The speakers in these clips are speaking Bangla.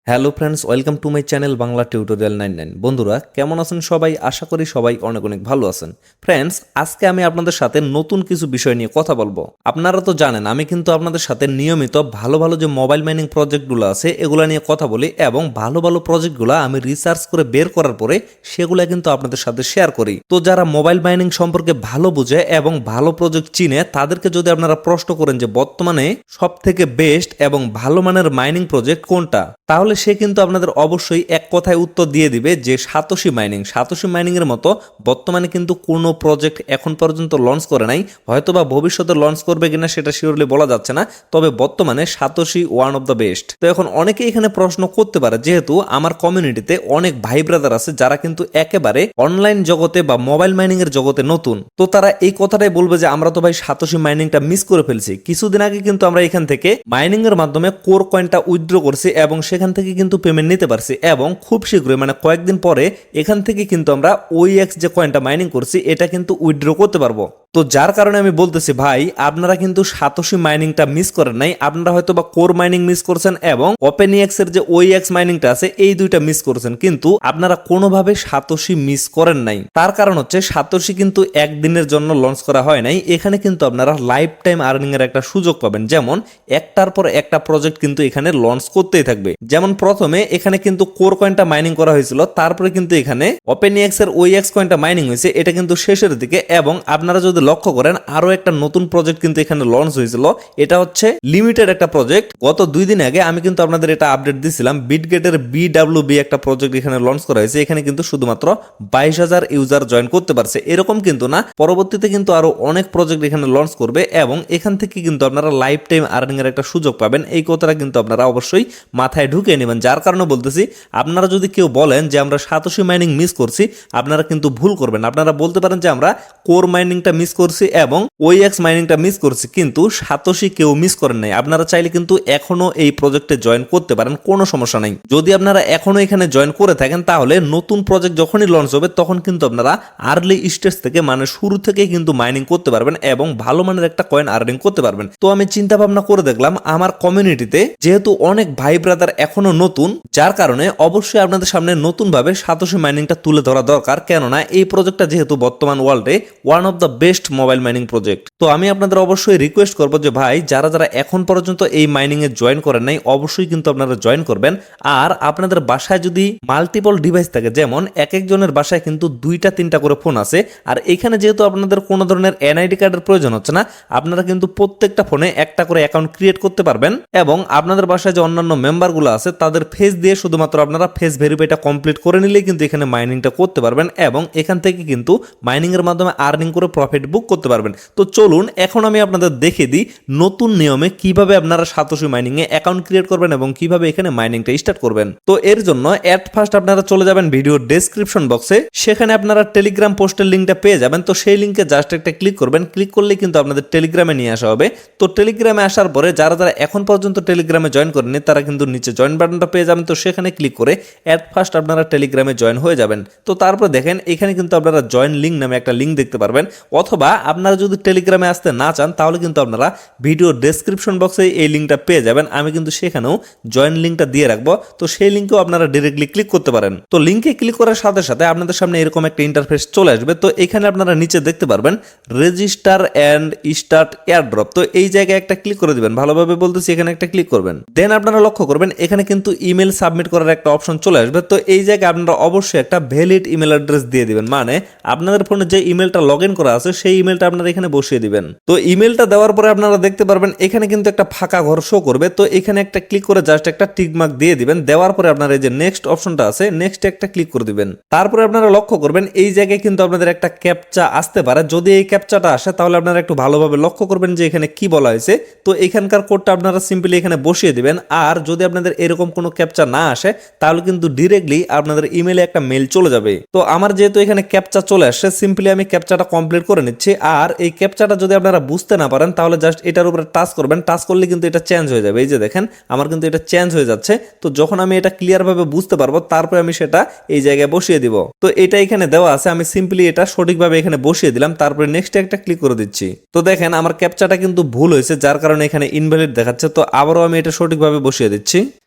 Hello friends, welcome to my channel Bangla tutorial 99। বন্ধুরা কেমন আছেন সবাই? আশা করি সবাই অনেক অনেক ভালো আছেন। ফ্রেন্ডস, আজকে আমি আপনাদের সাথে নতুন কিছু বিষয় নিয়ে কথা বলবো। আপনারা তো জানেন আমি কিন্তু আপনাদের সাথে নিয়মিত ভালো ভালো যে মোবাইল মাইনিং প্রজেক্টগুলো আছে এগুলো নিয়ে কথা বলি এবং ভালো ভালো প্রজেক্টগুলো আমি রিসার্চ করে বের করার পরে সেগুলো কিন্তু আপনাদের সাথে শেয়ার করি। তো যারা মোবাইল মাইনিং সম্পর্কে ভালো বুঝে এবং ভালো প্রজেক্ট চিনে তাদেরকে যদি আপনারা প্রশ্ন করেন যে বর্তমানে সব থেকে বেস্ট এবং ভালো মানের মাইনিং প্রজেক্ট কোনটা, তাহলে সে কিন্তু আপনাদের অবশ্যই এক কথায় উত্তর দিয়ে দিবে যে সাতোশি মাইনিং এর মতো বর্তমানে কিন্তু কোনো প্রজেক্ট এখন পর্যন্ত লঞ্চ করে নাই। হয়তোবা ভবিষ্যতে লঞ্চ করবে কিনা সেটা শিওরলি বলা যাচ্ছে না, তবে বর্তমানে satoshi one of the best. তো এখন অনেকেই এখানে প্রশ্ন করতে পারে, যেহেতু আমার কমিউনিটিতে অনেক ভাই ব্রাদার আছে যারা কিন্তু একেবারে অনলাইন জগতে বা মোবাইল মাইনিং এর জগতে নতুন, তো তারা এই কথাটাই বলবে যে আমরা তো ভাই সাতোশি মাইনিংটা মিস করে ফেলছি। কিছুদিন আগে কিন্তু আমরা এখান থেকে মাইনিং এর মাধ্যমে কোর কয়েনটা উইথড্র করছি এবং সেখান থেকে কিন্তু পেমেন্ট নিতে পারছি এবং খুব শীঘ্রই মানে কয়েকদিন পরে এখান থেকে কিন্তু আমরা OEX যে কয়েনটা মাইনিং করছি এটা কিন্তু উইথড্র করতে পারবো। তো যার কারণে আমি বলতেছি ভাই, আপনারা কিন্তু সাতোশি মাইনিংটা মিস করেন নাই, আপনারা হয়তো বা কোর মাইনিং মিস করছেন এবং OpenEX এর যে OEX মাইনিংটা আছে এই দুইটা মিস করছেন, কিন্তু আপনারা কোনোভাবে সাতোশি মিস করেন নাই। তার কারণ হচ্ছে সাতোশি কিন্তু একদিনের জন্য লঞ্চ করা হয় নাই। এখানে কিন্তু আপনারা লাইফ টাইম আর্নিং এর একটা সুযোগ পাবেন, যেমন একটার পর একটা প্রজেক্ট কিন্তু এখানে লঞ্চ করতেই থাকবে। যেমন প্রথমে এখানে কিন্তু কোর কয়েনটা মাইনিং করা হয়েছিল, তারপরে কিন্তু এখানে OpenEX এর OEX কয়েনটা মাইনিং হয়েছে, এটা কিন্তু শেষের দিকে। এবং আপনারা যদি লক্ষ্য করেন আরো একটা নতুন প্রজেক্ট কিন্তু এখানে লঞ্চ হয়েছিল, এটা হচ্ছে লিমিটেড একটা প্রজেক্ট। গত 2 দিন আগে আমি কিন্তু আপনাদের এটা আপডেট দিছিলাম, বিটগেটের BWB একটা প্রজেক্ট এখানে লঞ্চ করা হয়েছে। এখানে কিন্তু শুধুমাত্র 22,000 ইউজার জয়েন করতে পারছে, এরকম কিন্তু না, পরবর্তীতে কিন্তু আরো অনেক প্রজেক্ট এখানে লঞ্চ করবে এবং এখান থেকে কিন্তু আপনারা লাইফ টাইম আর্নিং এর একটা সুযোগ পাবেন। এই কথাটা কিন্তু আপনারা অবশ্যই মাথায় ঢুকিয়ে নেবেন। যার কারণে বলতেছি, আপনারা যদি কেউ বলেন যে আমরা সাতোশি মাইনিং মিস করছি, আপনারা কিন্তু ভুল করবেন। আপনারা বলতে পারেন যে আমরা কোর মাইনিংটা মিস করছি এবং OEX মাইনিংটা মিস করছি, কিন্তু সাতোশি কেউ মিস করেন নাই। আপনারা চাইলে কিন্তু এখনো এই প্রজেক্টে জয়েন করতে পারেন, কোনো সমস্যা নাই। যদি আপনারা এখনো এখানে জয়েন করে থাকেন তাহলে নতুন প্রজেক্ট যখনই লঞ্চ হবে তখন কিন্তু আপনারা আর্লি স্টেজ থেকে মানে শুরু থেকে কিন্তু মাইনিং করতে পারবেন এবং ভালো মানের একটা কয়েন আর্নিং করতে পারবেন। তো আমি চিন্তা ভাবনা করে দেখলাম আমার কমিউনিটিতে যেহেতু অনেক ভাই ব্রাদার এখনো নতুন, যার কারণে অবশ্যই আপনাদের সামনে নতুন ভাবে সাতোশি মাইনিংটা তুলে ধরা দরকার, কেননা এই প্রজেক্টটা যেহেতু বর্তমান ওয়ার্ল্ডে one of the best mobile mining project. তো আমি আপনাদের অবশ্যই রিকোয়েস্ট করবো যে ভাই, যারা যারা এখন পর্যন্ত এই মাইনিং এ জয়েন করেন নাই অবশ্যই কিন্তু আপনারা জয়েন করবেন। আর আপনাদের বাসায় যদি মাল্টিপল ডিভাইস থাকে, যেমন এক একজনের বাসায় কিন্তু 2-3টা করে ফোন আছে, আর এখানে যেহেতু আপনাদের কোনো ধরনের NID কার্ডের প্রয়োজন হচ্ছে না, আপনারা কিন্তু প্রত্যেকটা ফোনে একটা করে অ্যাকাউন্ট ক্রিয়েট করতে পারবেন এবং আপনাদের বাসায় যে অন্যান্য মেম্বারগুলো আছে তাদের ফেস দিয়ে শুধুমাত্র আপনারা ফেস ভেরিফাইটা কমপ্লিট করে নিলেই কিন্তু এখানে মাইনিংটা করতে পারবেন এবং এখান থেকে কিন্তু মাইনিং এর মাধ্যমে আর্নিং করে প্রফিট বুক করতে পারবেন। তো চলুন এখন আমি আপনাদের দেখে দিই নতুন নিয়মে কিভাবে আপনারা সাতোশি মাইনিং এ অ্যাকাউন্ট ক্রিয়েট করবেন এবং কিভাবে এখানে মাইনিংটা স্টার্ট করবেন। তো এর জন্য এট ফার্স্ট আপনারা চলে যাবেন ভিডিও ডেসক্রিপশন বক্সে, সেখানে আপনারা টেলিগ্রাম পোস্টের লিঙ্কটা পেয়ে যাবেন। তো সেই লিঙ্কে জাস্ট একটা ক্লিক করবেন, ক্লিক করলেই কিন্তু আপনাদের টেলিগ্রামে নিয়ে আসা হবে। তো টেলিগ্রামে আসার পরে যারা যারা এখন পর্যন্ত টেলিগ্রামে জয়েন করেনি তারা কিন্তু নিচে জয়েন বাটনটা পেয়ে যাবেন। তো সেখানে ক্লিক করে এট ফার্স্ট আপনারা টেলিগ্রামে জয়েন হয়ে যাবেন। তো তারপর দেখেন এখানে কিন্তু আপনারা জয়েন লিঙ্ক নামে একটা লিঙ্ক দেখতে পারবেন, অথবা আপনারা যদি টেলিগ্রামে আসতে না চান তাহলে কিন্তু আপনারা ভিডিও ডেসক্রিপশন বক্সে এই লিঙ্কটা পেয়ে যাবেন। আমি কিন্তু সেখানেও জয়েন লিঙ্কটা দিয়ে রাখবো, তো সেই লিঙ্কেও আপনারা ডিরেক্টলি ক্লিক করতে পারেন। তো লিঙ্কে ক্লিক করার সাথে সাথে আপনাদের সামনে এরকম একটা ইন্টারফেস চলে আসবে। তো এখানে আপনারা নিচে দেখতে পারবেন রেজিস্টার অ্যান্ড স্টার্ট এয়ারড্রপ। তো এই জায়গায় একটা ক্লিক করে দিবেন, ভালোভাবে বলতেছি এখানে একটা ক্লিক করবেন। দেন আপনারা লক্ষ্য করবেন এখানে কিন্তু ইমেল সাবমিট করার একটা অপশন চলে আসবে। তো এই জায়গায় আপনারা অবশ্যই একটা ভ্যালিড ইমেল অ্যাড্রেস দিয়ে দিবেন, মানে আপনাদের ফোনে যে ইমেলটা লগ ইন করা আছে সেই ইমেলটা আপনারা এখানে বসিয়ে দিবেন। তো ইমেলটা দেওয়ার পরে আপনারা দেখতে পারবেন এখানে কিন্তু একটা ফাঁকা ঘর শো করবে। তো এখানে একটা ক্লিক করে জাস্ট একটা টিক মার্ক দিয়ে দিবেন। দেওয়ার পরে আপনারা এই যে নেক্সট অপশনটা আছে নেক্সট একটা ক্লিক করে দিবেন। তারপরে আপনারা লক্ষ্য করবেন এই জায়গায় কিন্তু আপনাদের একটা ক্যাপচা আসতে পারে। যদি এই ক্যাপচাটা আসে তাহলে আপনারা একটু ভালোভাবে লক্ষ্য করবেন যে এখানে কি বলা হয়েছে। তো এখানকার কোডটা আপনারা সিম্পলি এখানে বসিয়ে দিবেন। আর যদি আপনাদের এরকম কোনো ক্যাপচা না আসে তাহলে কিন্তু ডিরেক্টলি আপনাদের ইমেলে একটা মেল চলে যাবে। তো আমার যেহেতু এখানে ক্যাপচা চলে আসছে, সিম্পলি আমি ক্যাপচাটা কমপ্লিট করে নিচ্ছি। আর এই ক্যাপচাটা যদি আপনারা বুঝতে না পারেন তাহলে জাস্ট এটার উপরে টাচ করবেন, টাচ করলে কিন্তু এটা চেঞ্জ হয়ে যাবে। এই যে দেখেন আমার কিন্তু এটা চেঞ্জ হয়ে যাচ্ছে। তো যখন আমি এটা ক্লিয়ার ভাবে বুঝতে পারবো তারপরে আমি সেটা এই জায়গায় বসিয়ে দিব। তো এটা এখানে দেওয়া আছে, আমি সিম্পলি এটা সঠিকভাবে এখানে বসিয়ে দিলাম। তারপরে নেক্সট একটা ক্লিক করে দিচ্ছি। তো দেখেন আমার ক্যাপচাটা কিন্তু ভুল হয়েছে, যার কারণে এখানে ইনভ্যালিড দেখাচ্ছে। তো আবারও আমি এটা সঠিকভাবে বসিয়ে দিচ্ছি।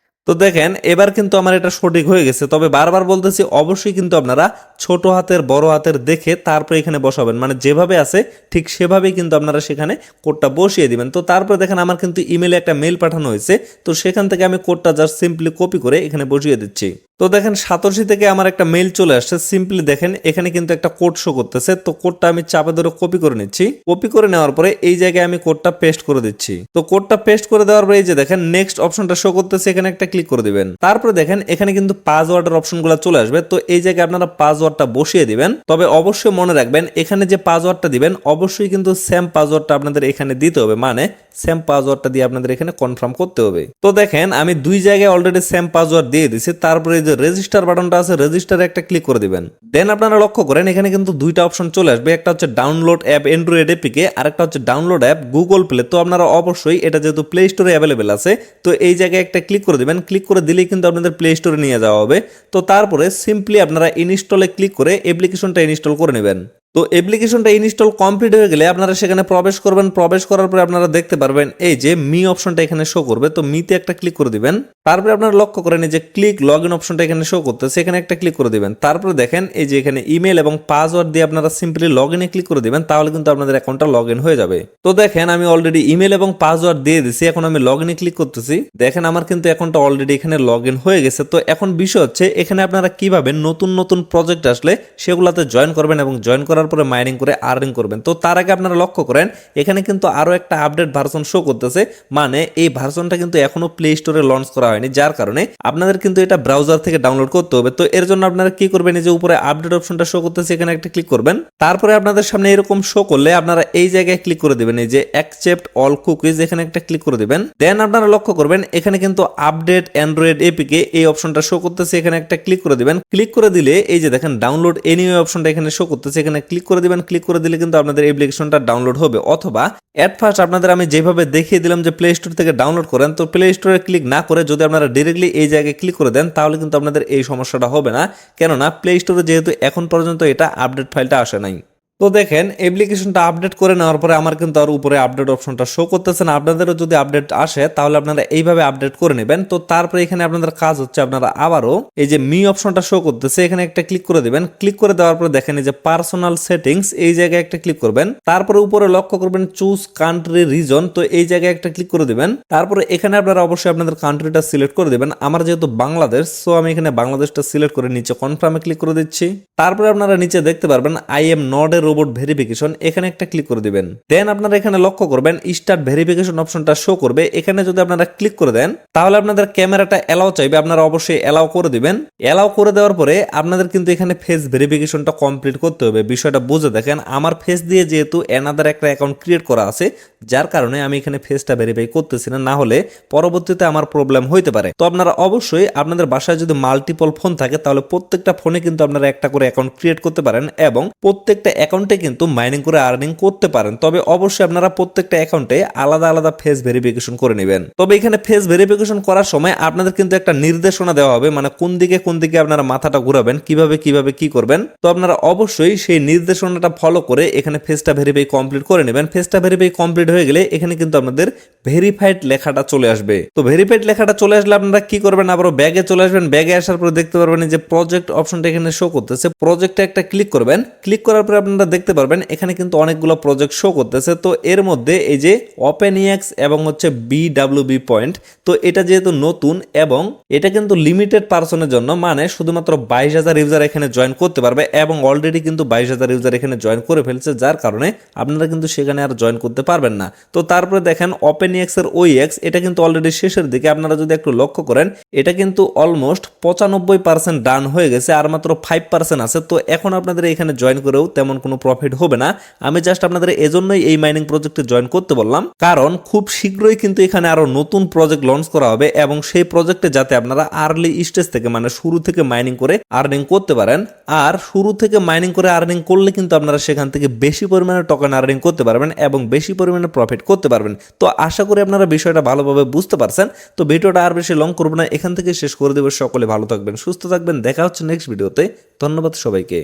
তো দেখেন এবার কিন্তু আমার এটা সঠিক হয়ে গেছে, তবে বারবার বলতেছি অবশ্যই কিন্তু আপনারা ছোট হাতের বড় হাতের দেখে তারপরে এখানে বসাবেন, মানে যেভাবে আছে ঠিক সেভাবেই কিন্তু আপনারা সেখানে কোডটা বসিয়ে দিবেন। তো তারপরে দেখেন আমার কিন্তু ইমেলে একটা মেল পাঠানো হয়েছে, তো সেখান থেকে আমি কোডটা জাস্ট সিম্পলি কপি করে এখানে বসিয়ে দিচ্ছি। তো দেখেন সাতোশি থেকে আমার একটা মেল চলে আসছে, সিম্পলি দেখেন এখানে কিন্তু একটা কোড শো করতেছে। তো কোডটা আমি চাপে ধরে কপি করে নিচ্ছি, কপি করে নেওয়ার পরে এই জায়গায় আমি কোডটা পেস্ট করে দিচ্ছি। তো কোডটা পেস্ট করে দেওয়ার পরে এই যে দেখেন নেক্সট অপশনটা শো করতেছে, এখানে একটা ক্লিক করে দিবেন। তারপরে দেখেন এখানে কিন্তু পাসওয়ার্ডের অপশনগুলো চলে আসবে, তো এই জায়গায় আপনারা পাসওয়ার্ডটা বসিয়ে দিবেন। তবে অবশ্যই মনে রাখবেন এখানে যে পাসওয়ার্ডটা দিবেন অবশ্যই কিন্তু সেম পাসওয়ার্ডটা আপনাদের এখানে দিতে হবে, মানে সেম পাসওয়ার্ডটা দিয়ে আপনাদের এখানে কনফার্ম করতে হবে। তো দেখেন আমি দুই জায়গায় অলরেডি সেম পাসওয়ার্ড দিয়ে দিছি। তারপরে এই যে রেজিস্টার বাটনটা আছে, রেজিস্টারে একটা ক্লিক করে দিবেন। দেন আপনারা লক্ষ্য করেন এখানে কিন্তু দুইটা অপশন চলে আসবে, একটা হচ্ছে ডাউনলোড অ্যাপ অ্যান্ড্রয়েড এপিকে, আর একটা হচ্ছে ডাউনলোড অ্যাপ গুগল প্লে। তো আপনারা অবশ্যই এটা যেহেতু প্লে স্টোরে অ্যাভেলেবেল আছে, তো এই জায়গায় একটা ক্লিক করে দিবেন। ক্লিক করে দিলেই কিন্তু আপনাদের প্লে স্টোরে নিয়ে যাওয়া হবে। তো তারপরে সিম্পলি আপনারা ইনস্টলে ক্লিক করে অ্যাপ্লিকেশনটা ইনস্টল করে নেবেন। তো অ্যাপ্লিকেশনটা ইনস্টল কমপ্লিট হয়ে গেলে আপনারা সেখানে প্রবেশ করবেন। প্রবেশ করার পরে আপনারা দেখতে পারবেন এই যে মি অপশনটা এখানে শো করবে, তো মিতে একটা ক্লিক করে দিবেন। তারপরে আপনারা লক্ষ্য করেন এই যে ক্লিক লগ ইন অপশনটা এখানে শো করতেছে, এখানে একটা ক্লিক করে দিবেন। তারপরে দেখেন এই যে এখানে ইমেল এবং পাসওয়ার্ড দিয়ে আপনারা সিম্পলি লগ ইনে ক্লিক করে দিবেন, তাহলে কিন্তু আপনাদের অ্যাকাউন্টটা লগ ইন হয়ে যাবে। তো দেখেন আমি অলরেডি ইমেল এবং পাসওয়ার্ড দিয়ে দিছি, এখন আমি লগ ইনে ক্লিক করতেছি। দেখেন আমার কিন্তু অ্যাকাউন্টটা অলরেডি এখানে লগ ইন হয়ে গেছে। তো এখন বিষয় হচ্ছে এখানে আপনারা কিভাবে নতুন নতুন প্রজেক্ট আসলে সেগুলাতে জয়েন করবেন এবং জয়েন করার পরে মাইনিং করে আর্নিং করবেন। তো তার আগে আপনারা লক্ষ্য করেন এখানে কিন্তু আরো একটা আপডেট ভার্সন শো করতেছে, মানে এই ভার্সনটা কিন্তু এখনো প্লে স্টোরে লঞ্চ করা হয়নি, যার কারণে আপনাদের কিন্তু এটা ব্রাউজার থেকে ডাউনলোড করতে হবে। তো এর জন্য আপনারা কি করবেন, এই যে উপরে আপডেট অপশনটা শো করতেছে এখানে একটা ক্লিক করবেন। তারপরে আপনাদের সামনে এরকম শো করলে আপনারা এই জায়গায় ক্লিক করে দিবেন, এই যে অ্যাকসেপ্ট অল কুকিজ এখানে একটা ক্লিক করে দিবেন। দেন আপনারা লক্ষ্য করবেন এখানে কিন্তু আপডেট অ্যান্ড্রয়েড এপিকে এই অপশনটা শো করতেছে, এখানে একটা ক্লিক করে দিবেন। ক্লিক করে দিলে এই যে দেখেন ডাউনলোড এনিওয়ে অপশনটা এখানে শো করতেছে, এখানে ক্লিক করে দিবেন। ক্লিক করে দিলে কিন্তু আপনাদের অ্যাপ্লিকেশনটা ডাউনলোড হবে, অথবা এট ফার্স্ট আপনাদের আমি যেভাবে দেখিয়ে দিলাম যে প্লে স্টোর থেকে ডাউনলোড করেন, তো প্লে স্টোরে ক্লিক না করে যদি আপনারা ডিরেক্টলি এই জায়গায় ক্লিক করে দেন তাহলে কিন্তু আপনাদের এই সমস্যাটা হবে না, কেননা প্লে স্টোরে যেহেতু এখন পর্যন্ত এটা আপডেট ফাইলটা আসে নাই। তো দেখেন অ্যাপ্লিকেশনটা আপডেট করে নেওয়ার পরে আমার কিন্তু আর উপরে আপডেট অপশনটা শো করতেছে না। আপনাদেরও যদি আপডেট আসে তাহলে আপনারা এইভাবে আপডেট করে নেবেন। তো তারপরে এখানে আপনাদের কাজ হচ্ছে আপনারা আবারও এই যে মি অপশনটা শো করতেছে এখানে একটা ক্লিক করে দিবেন। ক্লিক করে দেওয়ার পরে দেখেন এই যে পার্সোনাল সেটিংস এই জায়গায় একটা ক্লিক করবেন। তারপরে উপরে লক্ষ্য করবেন চুজ কান্ট্রি রিজন, তো এই জায়গায় একটা ক্লিক করে দিবেন। তারপরে এখানে আপনারা অবশ্যই আপনাদের কান্ট্রিটা সিলেক্ট করে দিবেন। আমার যেহেতু বাংলাদেশ, সো আমি এখানে বাংলাদেশটা সিলেক্ট করে নিচে কনফার্মে ক্লিক করে দিচ্ছি। তারপরে আপনারা নিচে দেখতে পারবেন I am not a robot verification, এখানে একটা ক্লিক করে দিবেন। দেন আপনারা এখানে লক্ষ্য করবেন স্টার্ট ভেরিফিকেশন অপশনটা শো করবে, এখানে যদি আপনারা ক্লিক করে দেন তাহলে আপনাদের ক্যামেরাটা এলাও চাইবে, আপনারা অবশ্যই এলাও করে দিবেন। এলাও করে দেওয়ার পরে আপনাদের কিন্তু এখানে ফেস ভেরিফিকেশনটা কমপ্লিট করতে হবে। বিষয়টা বুঝে দেখেন আমার ফেস দিয়ে যেহেতু অ্যানাদার একটা অ্যাকাউন্ট ক্রিয়েট করা আছে, যার কারণে আমি এখানে ফেসটা ভেরিফাই করতেছি না, না হলে পরবর্তীতে আমার প্রবলেম হইতে পারে। তো আপনারা অবশ্যই আপনাদের বাসায় যদি মাল্টিপল ফোন থাকে তাহলে প্রত্যেকটা ফোনে কিন্তু আপনারা একটা করে অ্যাকাউন্ট ক্রিয়েট করতে পারেন এবং প্রত্যেকটা অ্যাকাউন্টে কিন্তু মাইনিং করে আর্নিং করতে পারেন। তবে অবশ্যই আপনারা প্রত্যেকটা অ্যাকাউন্টে আলাদা আলাদা ফেস ভেরিফিকেশন করে নেবেন। তবে এখানে ফেস ভেরিফিকেশন করার সময় আপনাদের কিন্তু একটা নির্দেশনা দেওয়া হবে, মানে কোন দিকে আপনারা মাথাটা ঘুরাবেন, কিভাবে কি করবেন। তো আপনারা অবশ্যই সেই নির্দেশনাটা ফলো করে এখানে ফেসটা ভেরিফাই কমপ্লিট করে নেবেন। ফেসটা ভেরিফাই কমপ্লিট হয়ে গেলে এখানে কিন্তু আপনাদের ভেরিফাইড লেখাটা চলে আসবে। তো ভেরিফাইড লেখাটা চলে আসলে আপনারা কি করবেন, আবারও ব্যাগে চলে আসবেন। ব্যাগে আসার পরে দেখতে পারবেন যে প্রজেক্ট অপশনটা এখানে শো করতেছে, প্রজেক্টে একটা ক্লিক করবেন। ক্লিক করার পরে আপনারা দেখতে পারবেন এখানে কিন্তু অনেকগুলো প্রজেক্ট শো করতেছে। তো এর মধ্যে এই যে ওপেনইএক্স এবং হচ্ছে বিডব্লিউবি পয়েন্ট, তো এটা যেহেতু নতুন এবং এটা কিন্তু লিমিটেড পার্সনের জন্য, মানে শুধুমাত্র 22,000 ইউজার এখানে জয়েন করতে পারবে এবং অলরেডি কিন্তু 22,000 ইউজার এখানে জয়েন করে ফেলছে, যার কারণে আপনারা কিন্তু সেখানে আর জয়েন করতে পারবেন না। তো তারপরে দেখেন ওপেনইএক্স এর ওইএক্স এটা কিন্তু অলরেডি শেষের দিকে, আপনারা যদি একটু লক্ষ্য করেন এটা কিন্তু অলমোস্ট 95% ডান হয়ে গেছে, আর মাত্র 5% আছে। তো এখন আপনাদের এখানে জয়েন করেও তেমন কোনো প্রফিট হবে না। আমি জাস্ট আপনাদের এজন্যই এই মাইনিং প্রজেক্টে জয়েন করতে বললাম, কারণ খুব শীঘ্রই কিন্তু এখানে আরো নতুন প্রজেক্ট লঞ্চ করা হবে এবং সেই প্রজেক্টে যাতে আপনারা আর্লি স্টেজ থেকে, মানে শুরু থেকে মাইনিং করে আর্নিং করতে পারেন। আর শুরু থেকে মাইনিং করে আর্নিং করলে কিন্তু আপনারা সেখান থেকে বেশি পরিমাণে টোকেন আর্নিং করতে পারবেন এবং বেশি পরিমাণে প্রফিট করতে পারবেন। তো আশা করি আপনারা বিষয়টা ভালোভাবে বুঝতে পারছেন। তো ভিডিওটা আর বেশি লং করবো না, এখান থেকে শেষ করে দেবো। সকলে ভালো থাকবেন, সুস্থ থাকবেন, দেখা হচ্ছে নেক্সট ভিডিওতে। ধন্যবাদ সবাইকে।